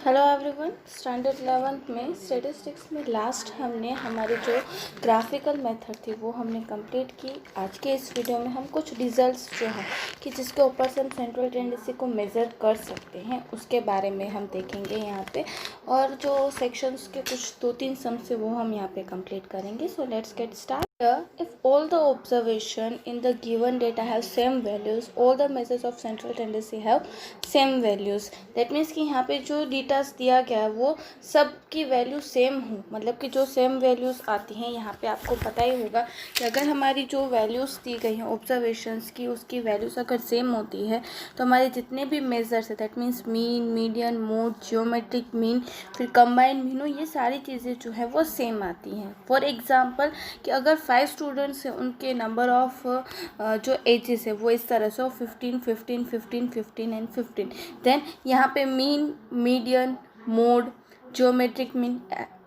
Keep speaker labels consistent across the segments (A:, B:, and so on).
A: Hello everyone. Standard 11th में statistics में last हमने हमारी जो ग्राफिकल मेथड थी वो हमने कंप्लीट की। आज के इस वीडियो में हम कुछ रिजल्ट्स जो है कि जिसके ऊपर से हम सेंट्रल टेंडेंसी को मेज़र कर सकते हैं उसके बारे में हम देखेंगे यहाँ पे, और जो सेक्शंस के कुछ 2-3 सम्स है वो हम यहाँ पे कंप्लीट करेंगे। So let's get start. If all the observation in the given data have same values, all the measures of central tendency have same values. That means कि यहाँ पे जो डेटास दिया गया है वो सब की वैल्यू सेम हो, मतलब कि जो सेम वैल्यूज़ आती हैं। यहाँ पे आपको पता ही होगा कि अगर हमारी जो वैल्यूज़ दी गई हैं ऑब्जर्वेशंस की, उसकी वैल्यूज़ अगर सेम होती है तो हमारे जितने भी मेजर्स है, that means mean, median, mode, geometric mean, फिर कंबाइंड मीन, ये सारी चीज़ें जो है वो सेम आती हैं। फॉर एग्जाम्पल कि अगर 5 स्टूडेंट्स हैं, उनके नंबर ऑफ जो एजेस है वो इस तरह से 15, 15, 15, 15 एंड 15, देन यहाँ पे mean, median, mode, geometric mean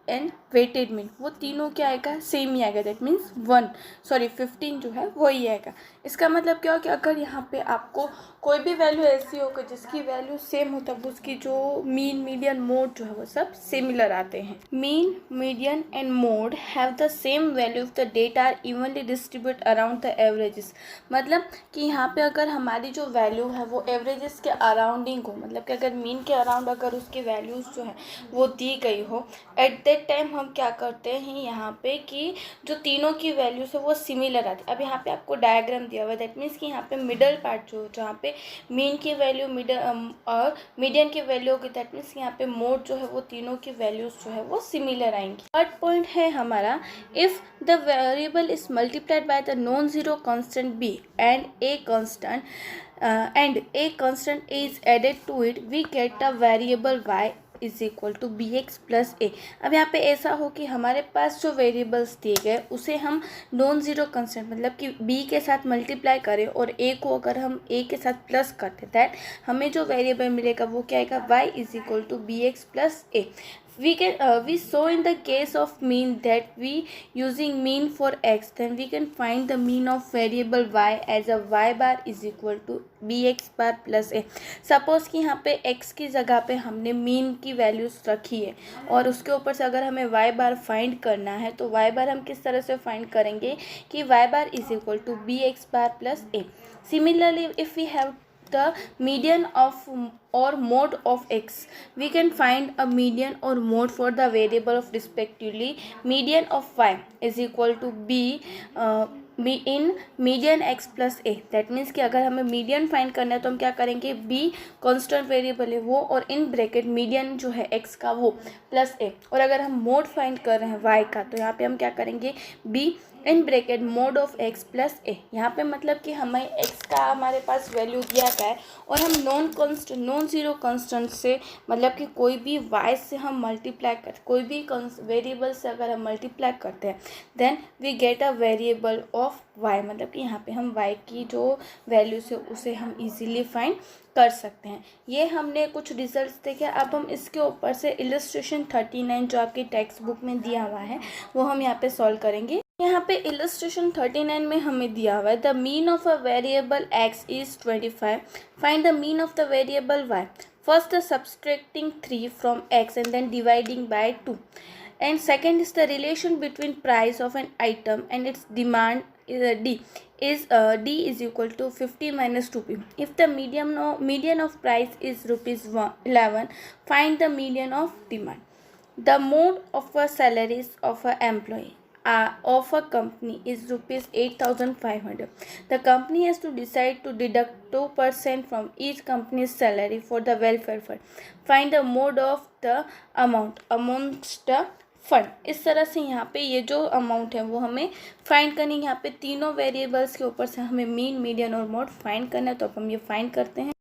A: and weighted mean, वो तीनों क्या आएगा, सेम ही आएगा। दैट मीन्स 15 जो है वही आएगा। इसका मतलब क्या हो कि अगर यहाँ पे आपको कोई भी वैल्यू ऐसी होगी जिसकी वैल्यू सेम हो, तब उसकी जो मीन, मीडियन, मोड जो है वो सब सिमिलर आते हैं। Mean, median and mode have the same value of the data are evenly distribute around the averages. मतलब कि यहाँ पे अगर हमारी जो वैल्यू है वो एवरेजेस के अराउंडिंग हो, मतलब कि अगर मीन के अराउंड अगर उसकी वैल्यूज़ जो है वो दी गई हो, एट दैट टाइम हम क्या करते हैं यहाँ पे कि जो तीनों की वैल्यूज़ है वो सिमिलर आती है। अब यहाँ पे आपको डायग्राम दिया हुआ है, दैट मीन्स कि यहाँ पे मिडल पार्ट जो जहाँ पे मीन की वैल्यू और मीडियन की वैल्यू होगी, दैट मीन्स यहाँ पे मोड जो है वो तीनों की वैल्यूज़ जो है वो सिमिलर आएंगी। थर्ड पॉइंट है हमारा, if the variable is multiplied by the non zero constant b and a constant is added to it, we get a variable y is equal to B x plus A. अब यहाँ पे ऐसा हो कि हमारे पास जो वेरिएबल्स दिए गए उसे हम नॉन ज़ीरो कंस्टेंट मतलब कि बी के साथ मल्टीप्लाई करें और ए को अगर हम ए के साथ प्लस करते दैट हमें जो वेरिएबल मिलेगा वो क्या आएगा, y is equal to B x plus a. We saw in the case of mean that we using mean for x, then we can find the mean of variable y as a y bar is equal to bx bar plus a. Suppose कि यहाँ पे x की जगह पे हमने mean की values रखी है और उसके ऊपर से अगर हमें y बार फाइंड करना है तो y बार हम किस तरह से फाइंड करेंगे कि y bar is equal to bx bar plus a. Similarly, if we have the median of or mode of x, we can find a median or mode for the variable of respectively median of y is equal to b in median x plus a. That means कि अगर हमें median find करना है तो हम क्या करेंगे, b constant variable है वो और इन ब्रैकेट मीडियन जो है x का वो प्लस a, और अगर हम मोड फाइंड कर रहे हैं y का तो यहाँ पे हम क्या करेंगे, b in bracket mod of x plus A. यहाँ पे मतलब कि हमें x का हमारे पास वैल्यू दिया गया है और हम नॉन ज़ीरो कांस्टेंट से मतलब कि कोई भी y से हम मल्टीप्लाई कर, कोई भी वेरिएबल से अगर हम मल्टीप्लाई करते हैं then we get a variable of y, मतलब कि यहाँ पे हम y की जो वैल्यू है उसे हम इजीली फाइंड कर सकते हैं। ये हमने कुछ रिजल्ट्स देखे। अब हम इसके ऊपर से इलस्ट्रेशन 39 जो आपकी टेक्स्ट बुक में दिया हुआ है वो हम यहाँ पे सॉल्व करेंगे। यहाँ पे इलस्ट्रेशन 39 में हमें दिया हुआ है, the mean of a variable x is 25, find the mean of the variable y, first subtracting 3 from x and then dividing by 2, and second is the relation between price of an item and its demand d is equal to 50 minus 2p. If the median of price is rupees 11, find the median of demand. The mode of a salaries of an employee of a company is rupees 8,500. The company has to decide to deduct 2% from each company's salary for the welfare fund. Find the mode of the amount amongst the fund. इस तरह से यहाँ पे ये जो amount है वो हमें फाइंड करनी है। यहाँ पे तीनों वेरिएबल्स के ऊपर से हमें मीन, मीडियन और मोड फाइंड करना है, तो अब हम ये फाइंड करते हैं।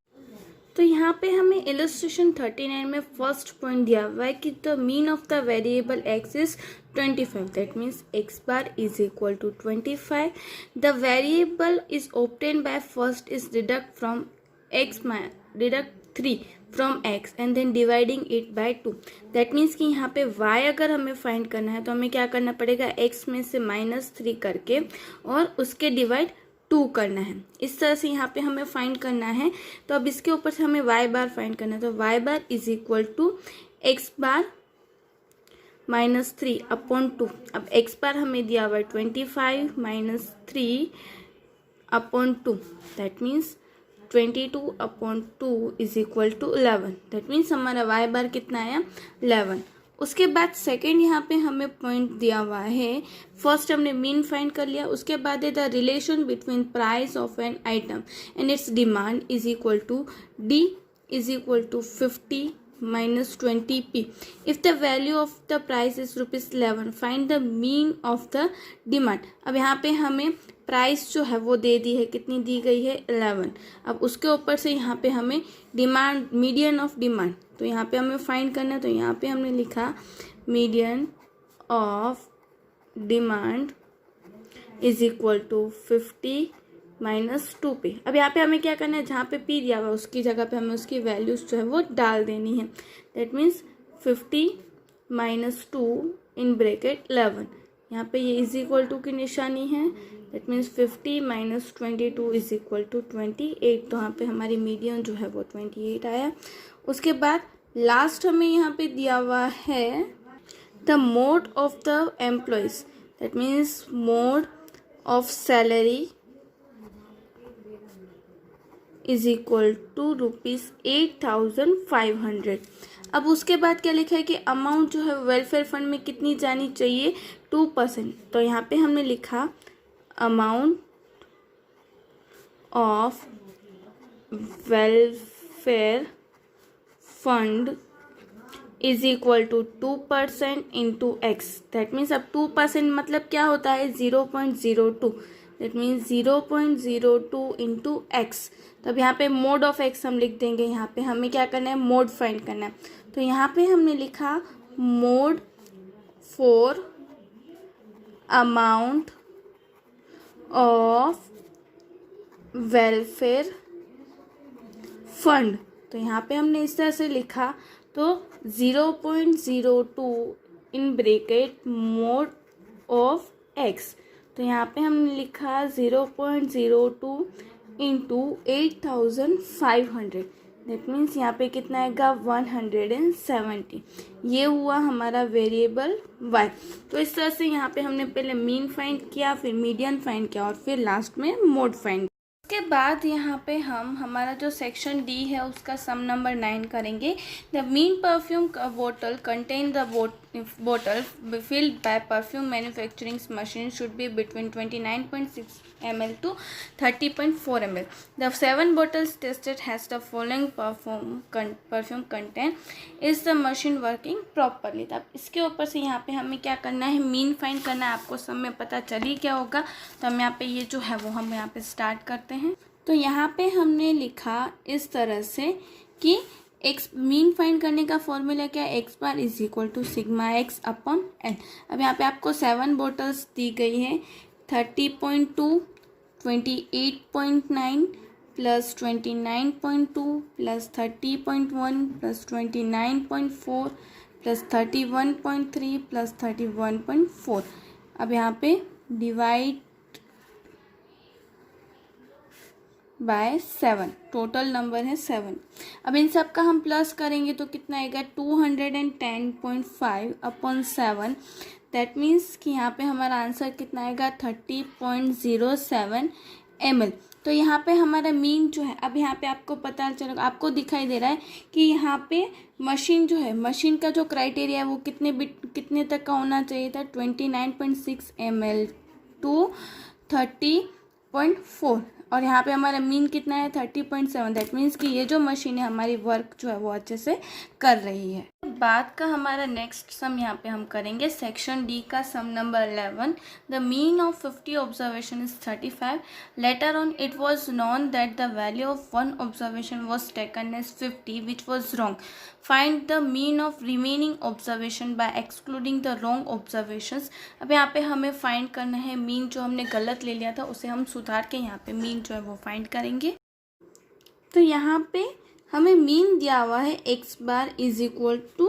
A: तो यहाँ पे हमें इलस्ट्रेशन 39 में फर्स्ट पॉइंट दिया हुआ है कि the mean of the variable x is 25, that means x bar is equal to 25. The variable is obtain by first is deduct from deduct 3 from x and then dividing it by 2. That means कि यहाँ पे y अगर हमें find करना है तो हमें क्या करना पड़ेगा, x में से -3 करके और उसके डिवाइड 2 करना है। इस तरह से यहाँ पे हमें फाइंड करना है। तो अब इसके ऊपर से हमें y बार फाइंड करना है। तो y bar is equal to x bar minus 3 upon 2। अब x बार हमें दिया हुआ है 25 minus 3 upon 2, that means 22 upon 2 is equal to 11। That means हमारा y बार कितना आया 11। उसके बाद सेकेंड यहाँ पे हमें पॉइंट दिया हुआ है। फर्स्ट हमने मीन फाइंड कर लिया, उसके बाद है the relation between price of an item and its demand is equal to d is equal to 50 minus 20p. If the value of the price is ₹11, find the mean of the demand. अब यहाँ पे हमें price जो है वो दे दी है, कितनी दी गई है 11। अब उसके ऊपर से यहाँ पे हमें डिमांड, मीडियन ऑफ डिमांड, तो यहाँ पे हमें फाइंड करना है। तो यहाँ पे हमने लिखा median of demand is equal to 50 minus 2p। अब यहाँ पे हमें क्या करना है, जहाँ पे p दिया हुआ उसकी जगह पे हमें उसकी वैल्यूज जो है वो डाल देनी है। That means 50 minus 2 in bracket 11। यहाँ पे ये इज इक्वल टू की निशानी है। That means 50 minus 22 is equal to 28। तो यहाँ पे हमारी मीडियन जो है वो 28 आया। उसके बाद लास्ट हमें यहाँ पे दिया हुआ है the mode of the employees. That means mode of salary is equal to ₹8,500। अब उसके बाद क्या लिखा है कि अमाउंट जो है वेलफेयर फंड में कितनी जानी चाहिए 2%। तो यहाँ पे हमने लिखा amount of welfare fund is equal to 2% into x. That means अब 2% मतलब क्या होता है 0.02। That means 0.02 into x. तो अब यहाँ पे मोड ऑफ एक्स हम लिख देंगे। यहाँ पे हमें क्या करना है, मोड फाइंड करना है। तो यहाँ पे हमने लिखा mode for amount of welfare fund. तो यहाँ पे हमने इस तरह से लिखा, तो 0.02 इन ब्रैकेट मोड ऑफ एक्स। तो यहाँ पे हमने लिखा 0.02 इंटू 8,500। दैट मीन्स यहाँ पे कितना आएगा 170। ये हुआ हमारा वेरिएबल y। तो इस तरह से यहाँ पे हमने पहले मीन फाइंड किया, फिर मीडियन फाइंड किया और फिर लास्ट में मोड फाइंड। उसके बाद यहाँ पे हम हमारा जो सेक्शन डी है उसका सम नंबर 9 करेंगे। द मीन परफ्यूम बोतल कंटेन द बोतल filled by perfume manufacturing machine should be between 29.6 ml to 30.4 ml. The 7 bottles tested has the following perfume content. Is the machine working properly? तब इसके ऊपर से यहाँ पे हमें क्या करना है, मीन फाइंड करना है। आपको सब में पता चली क्या होगा। तो हम यहाँ पे ये जो है वो हम यहाँ पे स्टार्ट करते हैं। तो यहाँ पे हमने लिखा इस तरह से कि एक्स मीन फाइंड करने का फॉर्मूला क्या है, x bar is equal to sigma x upon n. अब यहाँ पे आपको 7 बोटल्स दी गई है, 30.2, 28.9 plus 29.2 plus 30.1 plus 29.4 plus 31.3 plus 31.4। अब यहाँ पे डिवाइड बाय 7, टोटल नंबर है 7। अब इन सब का हम प्लस करेंगे तो कितना आएगा 210.5 अपॉन 7। दैट मीन्स कि यहाँ पे हमारा आंसर कितना आएगा 30.07 ml। तो यहाँ पे हमारा मीन जो है, अब यहाँ पे आपको पता चलेगा, आपको दिखाई दे रहा है कि यहाँ पे मशीन जो है, मशीन का जो क्राइटेरिया है वो कितने तक का होना चाहिए था 29.6 ml टू 30.4। और यहाँ पे हमारा मीन कितना है 30.7। दैट मीन्स कि ये जो मशीन है हमारी वर्क जो है वो अच्छे से कर रही है। बाद का हमारा नेक्स्ट सम यहाँ पे हम करेंगे सेक्शन डी का sum number 11। The mean of 50 observation is 35। Later on it was known that the value of 1 observation was taken as 50 which was wrong. Find the mean of remaining observation by excluding the wrong observations. अब यहाँ पे हमें find करना है mean, जो हमने गलत ले लिया था उसे हम सुधार के यहाँ पे मीन जो है वो फाइंड करेंगे। तो यहाँ पे हमें मीन दिया हुआ है x bar is equal to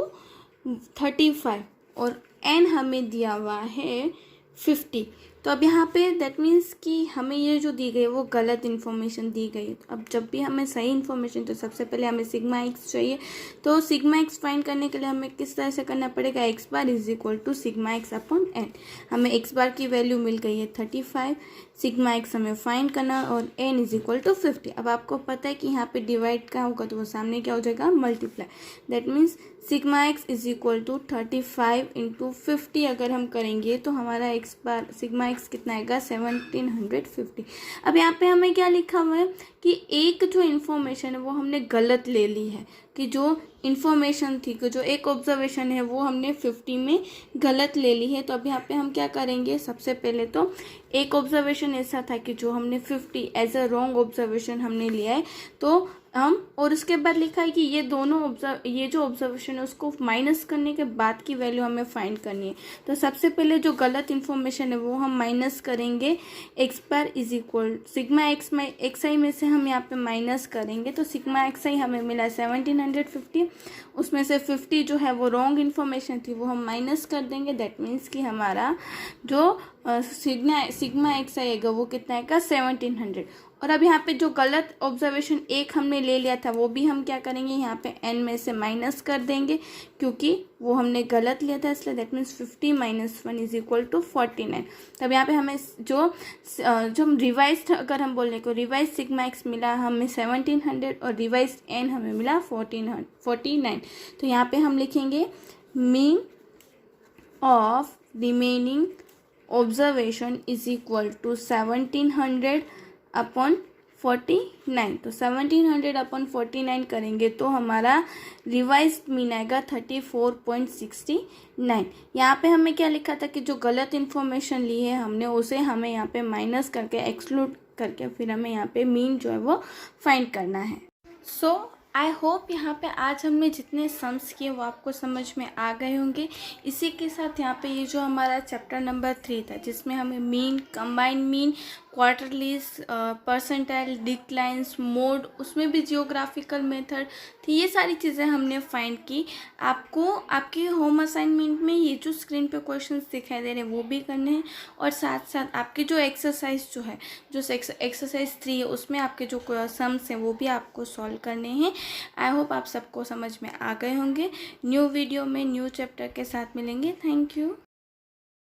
A: 35 और एन हमें दिया हुआ है 50। तो अब यहाँ पे दैट मीन्स कि हमें ये जो दी गई है वो गलत इन्फॉर्मेशन दी गई है। तो अब जब भी हमें सही इन्फॉर्मेशन, तो सबसे पहले हमें सिग्मा एक्स चाहिए। तो सिग्मा एक्स फाइंड करने के लिए हमें किस तरह से करना पड़ेगा, x bar is equal to sigma x upon n. हमें एक्स बार की वैल्यू मिल गई है 35, सिग्मा एक्स हमें फाइंड करना और एन इज इक्वल टू 50। अब आपको पता है कि यहाँ पे डिवाइड का होगा तो वो सामने क्या हो जाएगा, multiply. That means sigma x is equal to 35 into 50 अगर हम करेंगे तो हमारा एक्स बार सिग्मा एक्स कितना आएगा, 1750। अब यहाँ पे हमें क्या लिखा हुआ है कि एक जो इन्फॉर्मेशन है वो हमने गलत ले ली है, कि जो इन्फॉर्मेशन थी, कि जो एक ऑब्जर्वेशन है वो हमने 50 में गलत ले ली है। तो अब यहाँ पे हम क्या करेंगे, सबसे पहले तो एक ऑब्जर्वेशन ऐसा था कि जो हमने 50 एज अ रॉन्ग ऑब्जर्वेशन हमने लिया है, तो हम, और उसके बाद लिखा है कि ये दोनों ये जो ऑब्जर्वेशन है उसको माइनस करने के बाद की वैल्यू हमें फाइंड करनी है। तो सबसे पहले जो गलत इन्फॉर्मेशन है वो हम माइनस करेंगे, x bar is equal sigma x में एक्स आई में से हम यहाँ पे माइनस करेंगे। तो सिग्मा एक्स आई हमें मिला 1750, उसमें से 50 जो है वो रॉन्ग इन्फॉर्मेशन थी वो हम माइनस कर देंगे। दैट मीन्स कि हमारा जो सिग्मा एक्स आएगा वो कितना आएगा, 1700। और अब यहाँ पे जो गलत ऑब्जर्वेशन एक हमने ले लिया था वो भी हम क्या करेंगे, यहाँ पे n में से माइनस कर देंगे, क्योंकि वो हमने गलत लिया था इसलिए। That means 50 minus 1 is equal to 49। तब यहाँ पे हमें जो हम रिवाइज, अगर हम बोलने को रिवाइज सिग्मा एक्स मिला हमें 1700 और रिवाइज n हमें मिला 49। तो यहाँ पे हम लिखेंगे mean of remaining observation is equal to 1700 upon 49। तो 1700 अपॉन 49 करेंगे तो हमारा रिवाइज मीन आएगा 34.69। यहाँ पे हमें क्या लिखा था कि जो गलत इन्फॉर्मेशन ली है हमने उसे हमें यहाँ पे माइनस करके एक्सक्लूड करके फिर हमें यहाँ पे मीन जो है वो फाइंड करना है। सो आई होप यहाँ पे आज हमने जितने सम्स किए वो आपको समझ में आ गए होंगे। इसी के साथ यहाँ पे ये जो हमारा चैप्टर नंबर 3 था जिसमें हमें mean, combined mean, quartiles, percentile, deciles, mode, उसमें भी जियोग्राफिकल मेथड थी, ये सारी चीज़ें हमने फाइंड की। आपको आपके होम असाइनमेंट में ये जो स्क्रीन पे क्वेश्चंस दिखाई दे रहे हैं वो भी करने हैं, और साथ साथ आपके जो एक्सरसाइज जो है, जो एक्सरसाइज 3 है उसमें आपके जो सम्स हैं वो भी आपको सॉल्व करने हैं। आई होप आप सबको समझ में आ गए होंगे। न्यू वीडियो में न्यू चैप्टर के साथ मिलेंगे। Thank you.